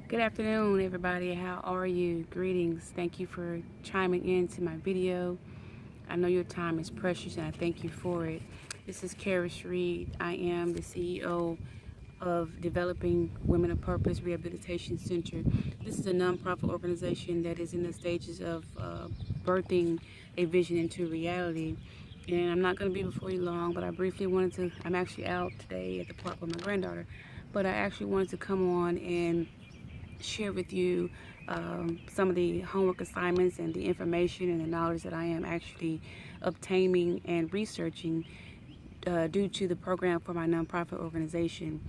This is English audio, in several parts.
Good afternoon, everybody. How are you? Greetings. Thank you for chiming in to my video. I know your time is precious and I thank you for it. This is Karis Reed. I am the CEO of Developing Women of Purpose Rehabilitation Center. This is a nonprofit organization that is in the stages of birthing a vision into reality. And I'm not going to be before you long, but I briefly wanted to, I'm actually out today at the park with my granddaughter, but I actually wanted to come on and share with you some of the homework assignments and the information and the knowledge that I am actually obtaining and researching due to the program for my nonprofit organization.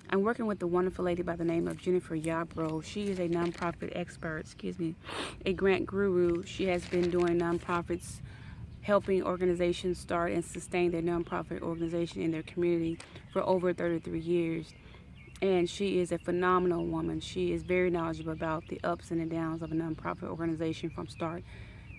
I'm working with a wonderful lady by the name of Jennifer Yarbrough. She is a nonprofit expert, a grant guru. She has been doing nonprofits, helping organizations start and sustain their nonprofit organization in their community for over 33 years. And she is a phenomenal woman. She is very knowledgeable about the ups and the downs of a nonprofit organization from start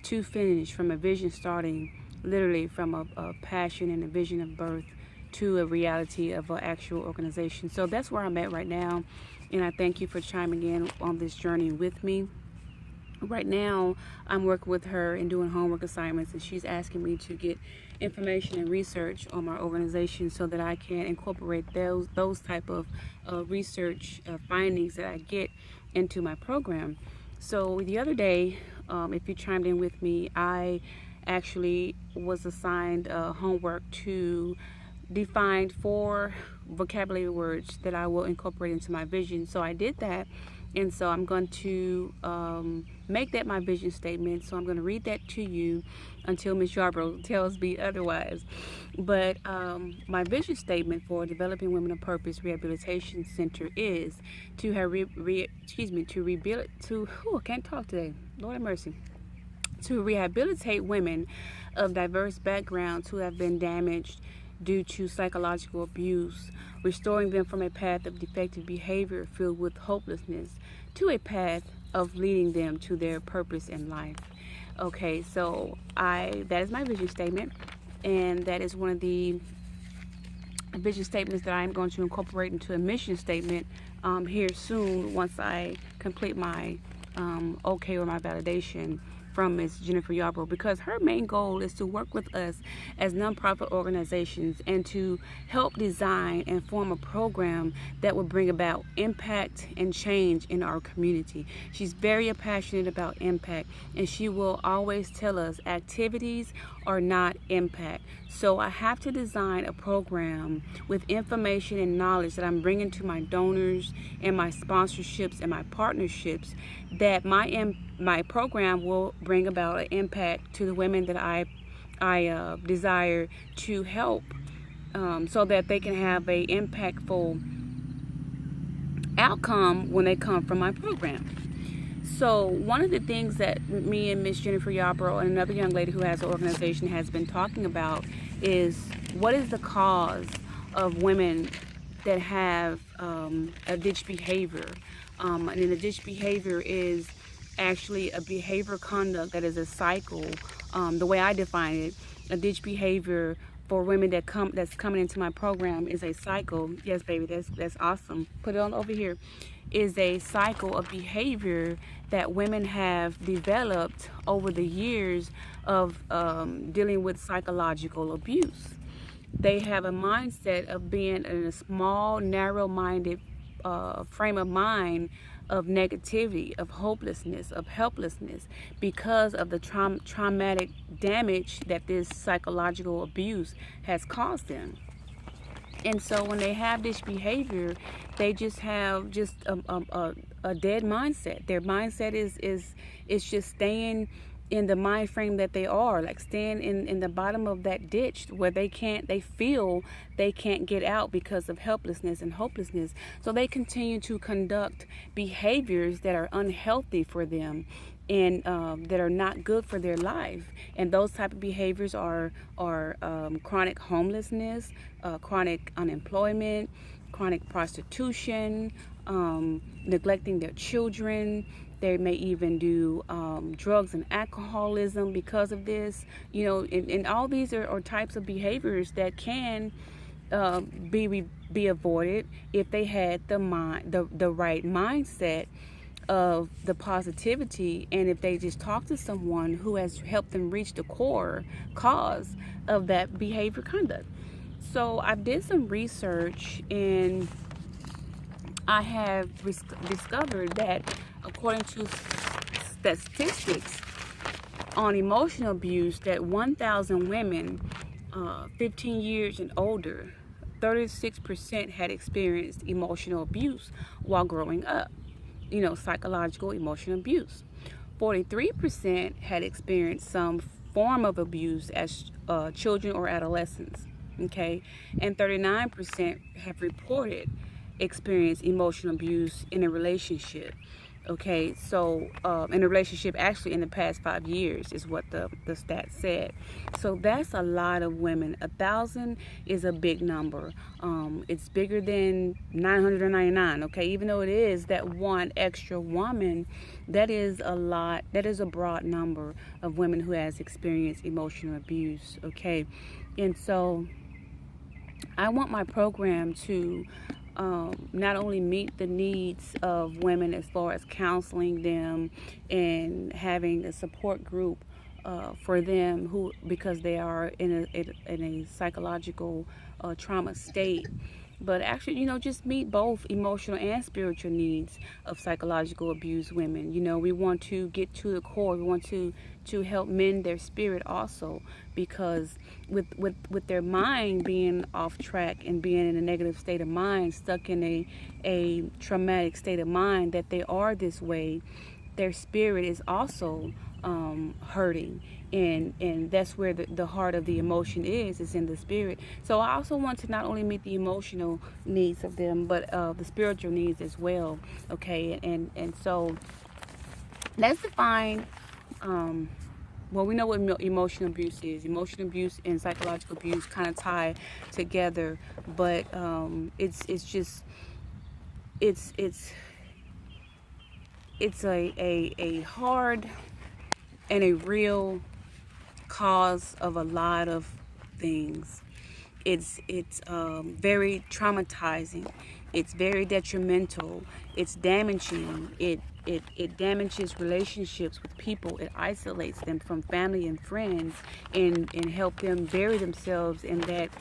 to finish, from a vision starting literally from a passion and a vision of birth to a reality of an actual organization. So that's where I'm at right now, and I thank you for chiming in on this journey with me. Right now, I'm working with her and doing homework assignments, and she's asking me to get information and research on my organization so that I can incorporate those type of research findings that I get into my program. So the other day, if you chimed in with me, I actually was assigned homework to define 4 vocabulary words that I will incorporate into my vision. So I did that, and so I'm going to make that my vision statement. So I'm going to read that to you until Ms. Yarbrough tells me otherwise. But my vision statement for Developing Women of Purpose Rehabilitation Center is to have I can't talk today. Lord have mercy. To rehabilitate women of diverse backgrounds who have been damaged due to psychological abuse, restoring them from a path of defective behavior filled with hopelessness to a path of leading them to their purpose in life. Okay, so that is my vision statement, and that is one of the vision statements that I'm going to incorporate into a mission statement here soon once I complete my okay or my validation from Ms. Jennifer Yarbrough, because her main goal is to work with us as nonprofit organizations and to help design and form a program that will bring about impact and change in our community. She's very passionate about impact, and she will always tell us activities are not impact. So I have to design a program with information and knowledge that I'm bringing to my donors and my sponsorships and my partnerships, that my program will bring about an impact to the women that I desire to help, so that they can have a impactful outcome when they come from my program. So one of the things that me and Miss Jennifer Yarbrough and another young lady who has an organization has been talking about is what is the cause of women that have a ditch behavior. And a ditch behavior is actually a behavior conduct that is a cycle. The way I define it, a ditch behavior for women that's coming into my program is a cycle. Yes, baby, that's awesome. Put it on over here. Is a cycle of behavior that women have developed over the years of dealing with psychological abuse. They have a mindset of being in a small, narrow-minded frame of mind of negativity, of hopelessness, of helplessness, because of the traumatic damage that this psychological abuse has caused them. And so when they have this behavior, they just have a dead mindset. Their mindset is just staying in the mind frame that they are, like staying in the bottom of that ditch where they feel they can't get out because of helplessness and hopelessness. So they continue to conduct behaviors that are unhealthy for them and that are not good for their life. And those type of behaviors are chronic homelessness, chronic unemployment, chronic prostitution, neglecting their children. They may even do drugs and alcoholism because of this. And all these are types of behaviors that can be be avoided if they had the right mindset of the positivity, and if they just talk to someone who has helped them reach the core cause of that behavior conduct. So I did some research, and I have discovered that according to statistics on emotional abuse, that 1,000 women 15 years and older, 36% had experienced emotional abuse while growing up. Psychological emotional abuse. 43% had experienced some form of abuse as children or adolescents. Okay, and 39% have reported experience emotional abuse in a relationship. Okay, so in a relationship, actually in the past 5 years is what the stat said. So that's a lot of women. 1,000 is a big number. It's bigger than 999. Okay, even though it is that one extra woman, that is a lot. That is a broad number of women who has experienced emotional abuse. Okay, and so I want my program to not only meet the needs of women as far as counseling them and having a support group for them because they are in a psychological trauma state, but actually, just meet both emotional and spiritual needs of psychological abused women. We want to get to the core. We want to help mend their spirit also, because with their mind being off track and being in a negative state of mind, stuck in a traumatic state of mind, that they are this way, their spirit is also hurting, and that's where the heart of the emotion is in the spirit. So I also want to not only meet the emotional needs of them, but the spiritual needs as well. Okay, and so let's define well, we know what emotional abuse is. Emotional abuse and psychological abuse kind of tie together, but it's just a hard and a real cause of a lot of things. It's very traumatizing. It's very detrimental. It's damaging. It damages relationships with people. It isolates them from family and friends, and help them bury themselves in that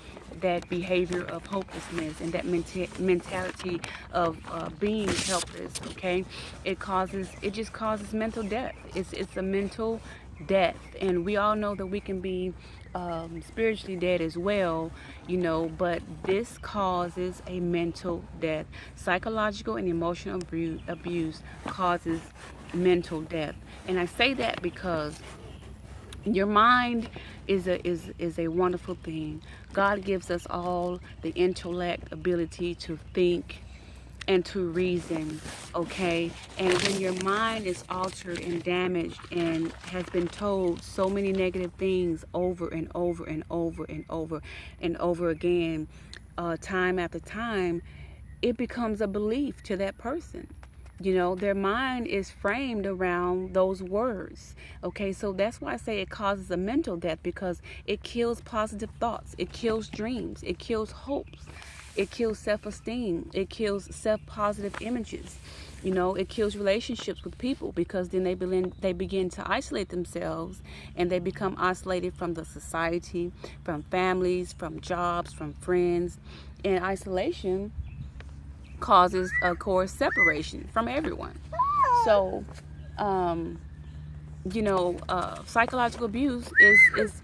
behavior of hopelessness and that mentality of being helpless. Okay, it just causes mental death. It's a mental death, and we all know that we can be spiritually dead as well, but this causes a mental death. Psychological and emotional abuse causes mental death, and I say that because your mind is a wonderful thing. God gives us all the intellect, ability to think and to reason, okay? And when your mind is altered and damaged and has been told so many negative things over and over and over and over and over again, time after time, it becomes a belief to that person. Their mind is framed around those words. Okay, so that's why I say it causes a mental death, because it kills positive thoughts, it kills dreams, it kills hopes, it kills self-esteem, it kills self-positive images. It kills relationships with people, because then they begin to isolate themselves, and they become isolated from the society, from families, from jobs, from friends. And isolation causes, of course, separation from everyone. So psychological abuse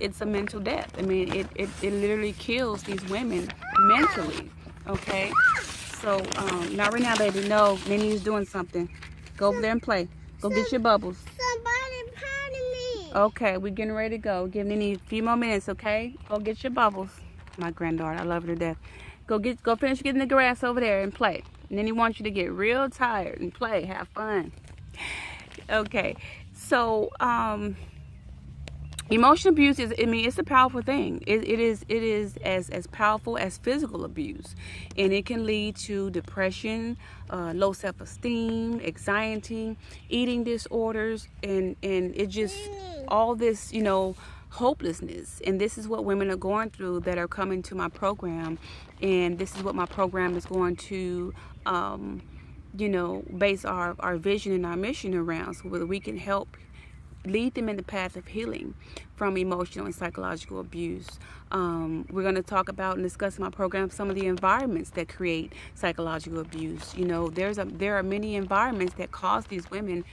it's a mental death. I mean, it literally kills these women mentally. Okay, so not right now, baby. No, Nini's doing something. Go over there and play. Go get your bubbles. Somebody patting me. Okay, we're getting ready to go. Give Nini a few more minutes. Okay, go get your bubbles. My granddaughter, I love her to death. Go finish getting the grass over there and play. And then he wants you to get real tired and play, have fun. Okay, so emotional abuse it's a powerful thing. It is as powerful as physical abuse, and it can lead to depression, low self-esteem, anxiety, eating disorders, and it just all this hopelessness. And this is what women are going through that are coming to my program. And this is what my program is going to, base our vision and our mission around, so that we can help lead them in the path of healing from emotional and psychological abuse. We're going to talk about and discuss in my program some of the environments that create psychological abuse. There are many environments that cause these women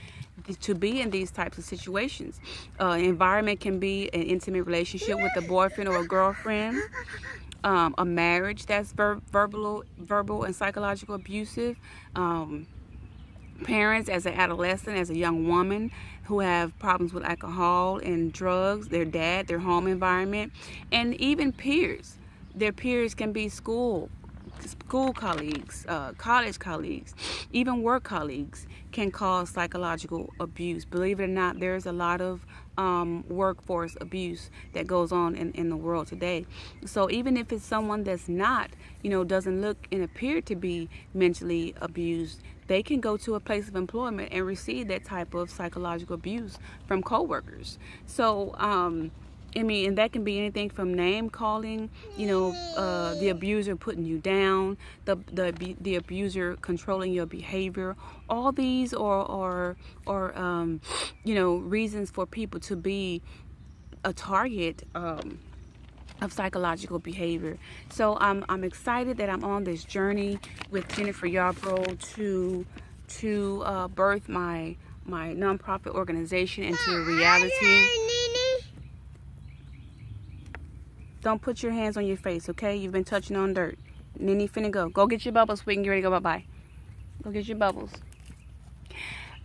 to be in these types of situations. Environment can be an intimate relationship with a boyfriend or a girlfriend, a marriage that's verbal and psychological abusive, parents as an adolescent, as a young woman who have problems with alcohol and drugs, their dad, their home environment, and even peers. Their peers can be school colleagues, college colleagues, even work colleagues can cause psychological abuse. Believe it or not, there's a lot of workforce abuse that goes on in the world today. So even if it's someone that's not, doesn't look and appear to be mentally abused, they can go to a place of employment and receive that type of psychological abuse from coworkers. So, and that can be anything from name calling, the abuser putting you down, the abuser controlling your behavior. All these are reasons for people to be a target of psychological behavior. So I'm excited that I'm on this journey with Jennifer Yarbrough to birth my nonprofit organization into a reality. Don't put your hands on your face, okay? You've been touching on dirt. Nene finna go. Go get your bubbles so we can get ready to go bye-bye. Go get your bubbles.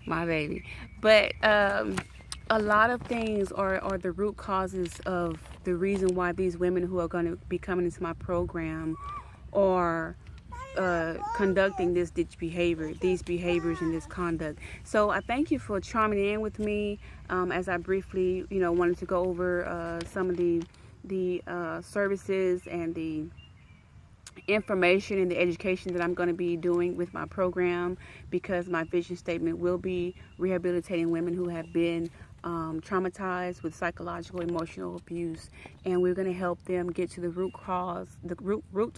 My baby. But a lot of things are the root causes of the reason why these women who are going to be coming into my program are conducting this these behaviors and this conduct. So I thank you for chiming in with me as I briefly, wanted to go over some of the services and the information and the education that I'm going to be doing with my program, because my vision statement will be rehabilitating women who have been traumatized with psychological, emotional abuse, and we're going to help them get to the root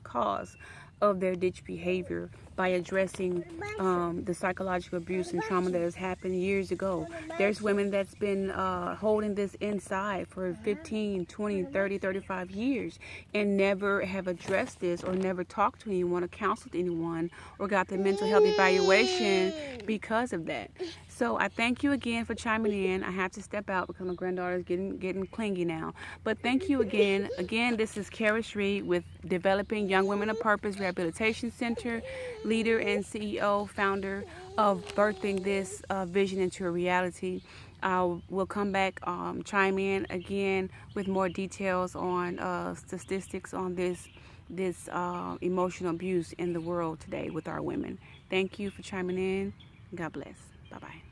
cause of their ditch behavior by addressing the psychological abuse and trauma that has happened years ago. There's women that's been holding this inside for 15, 20, 30, 35 years and never have addressed this, or never talked to anyone or counseled anyone or got the mental health evaluation because of that. So I thank you again for chiming in. I have to step out because my granddaughter is getting clingy now. But thank you again. Again, this is Karis Reed with Developing Young Women of Purpose Rehabilitation Center, leader and CEO, founder of birthing this vision into a reality. We'll come back, chime in again with more details on statistics on this emotional abuse in the world today with our women. Thank you for chiming in. God bless. Bye-bye.